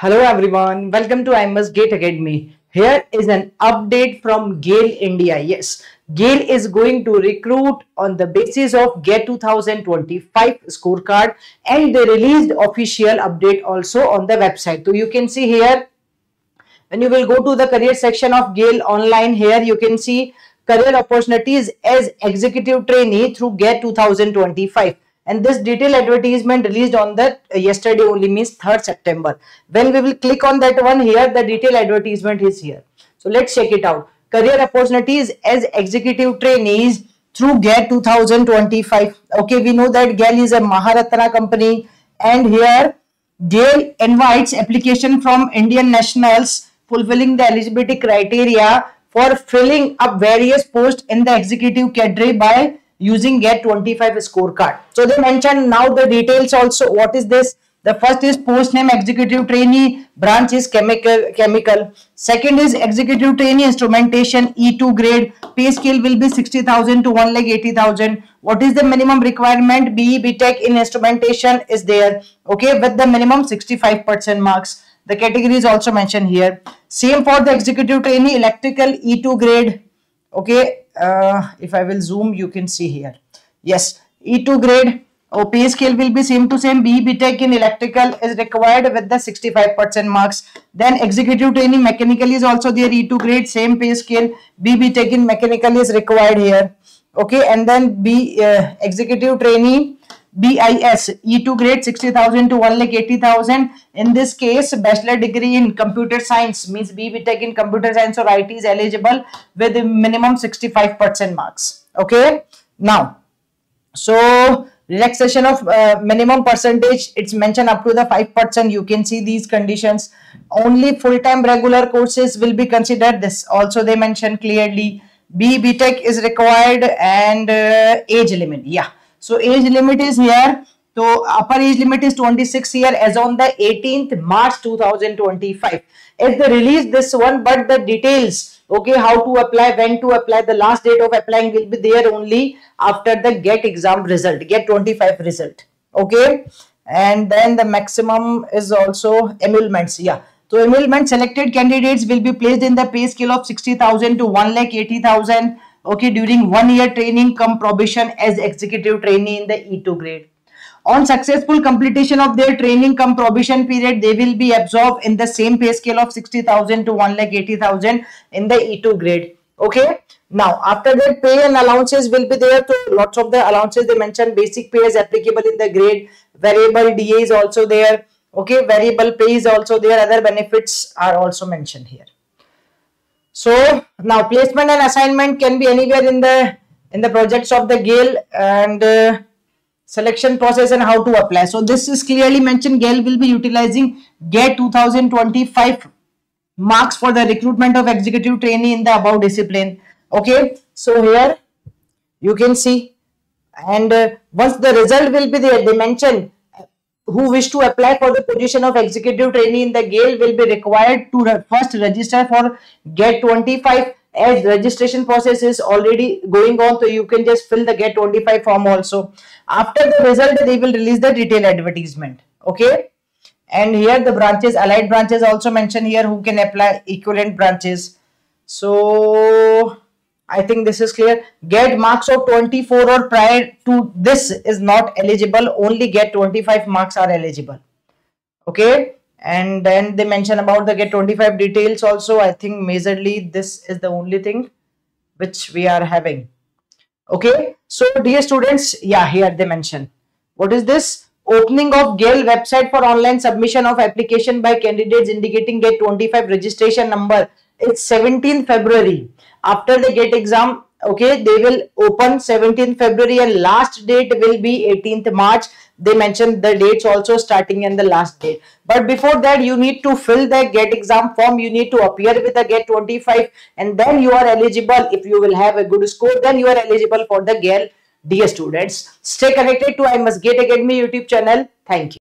Hello everyone, welcome to I Must Gate Academy. Here is an update from GAIL India. Yes, GAIL is going to recruit on the basis of GATE 2025 scorecard, and they released official update also on the website. So you can see here, when you will go to the career section of GAIL online, here you can see career opportunities as executive trainee through GATE 2025, and this detailed advertisement released on the yesterday only, means 3rd September. When we will click on that one, here the detailed advertisement is here. So let's check it out. Career opportunities as executive trainees through GATE 2025. Okay, we know that GAIL is a Maharatna company, and here GAIL invites application from Indian nationals fulfilling the eligibility criteria for filling up various posts in the executive cadre by using GATE 25 scorecard. So they mentioned now the details also. What is this? The first is post name executive trainee, branch is chemical. Second is executive trainee instrumentation E2 grade. Pay scale will be 60,000 to 1,80,000. What is the minimum requirement? BE BTech in instrumentation is there. Okay, with the minimum 65% marks. The category is also mentioned here. Same for the executive trainee electrical E2 grade. Okay, if I will zoom, you can see here. Yes, E2 grade. Pay scale will be same to same. BE BTech in electrical is required with the 65% marks. Then executive training mechanical is also there, E2 grade, same pay scale. BE BTech in mechanical is required here. Okay, and then executive trainee BIS E2 grade 60,000 to 1,80,000. In this case, bachelor degree in computer science, means BE BTech in computer science or IT is eligible with a minimum 65% marks. Okay, now, so relaxation of minimum percentage, it's mentioned up to the 5%. You can see these conditions. Only full-time regular courses will be considered. This also they mention clearly. BE BTech is required, and age limit. Yeah, so age limit is here. So upper age limit is 26 year as on the 18th March 2025. As they release this one, but the details, okay, how to apply, when to apply, the last date of applying will be there only after the GATE exam result, GATE 25 result. Okay, and then the maximum is also emoluments. Yeah, so emoluments, selected candidates will be placed in the pay scale of 60,000 to 1,80,000. Okay, during 1 year training come probation as executive trainee in the E2 grade. On successful completion of their training come probation period, they will be absorbed in the same pay scale of 60,000 to 1,80,000 in the E2 grade. Okay. Now, after that, pay and allowances will be there. So, lots of the allowances they mentioned. Basic pay is applicable in the grade. Variable DA is also there. Okay. Variable pay is also there. Other benefits are also mentioned here. So, now placement and assignment can be anywhere in the projects of the GAIL, and selection process and how to apply. So this is clearly mentioned. GAIL will be utilizing GATE 2025 marks for the recruitment of executive trainee in the above discipline. Okay, so here you can see, and once the result will be there, they mention who wish to apply for the position of executive trainee in the GAIL will be required to first register for GATE 25. As registration process is already going on, so you can just fill the GATE 25 form also. After the result, they will release the detailed advertisement. Okay, and here the branches, allied branches also mentioned here who can apply, equivalent branches. So I think this is clear. GATE marks of 24 or prior to this is not eligible. Only GATE 25 marks are eligible. Okay. And then they mention about the GATE 25 details also. I think majorly this is the only thing which we are having. Okay, so dear students, yeah, here they mention what is this? Opening of GAIL website for online submission of application by candidates indicating GATE 25 registration number. It's 17th February. After the GATE exam, okay, they will open 17th February and last date will be 18th March. They mentioned the dates also, starting and the last date. But before that, you need to fill the GATE exam form. You need to appear with the GATE 25, and then you are eligible. If you will have a good score, then you are eligible for the GAIL. Dear students, stay connected to I Must Gate Academy YouTube channel. Thank you.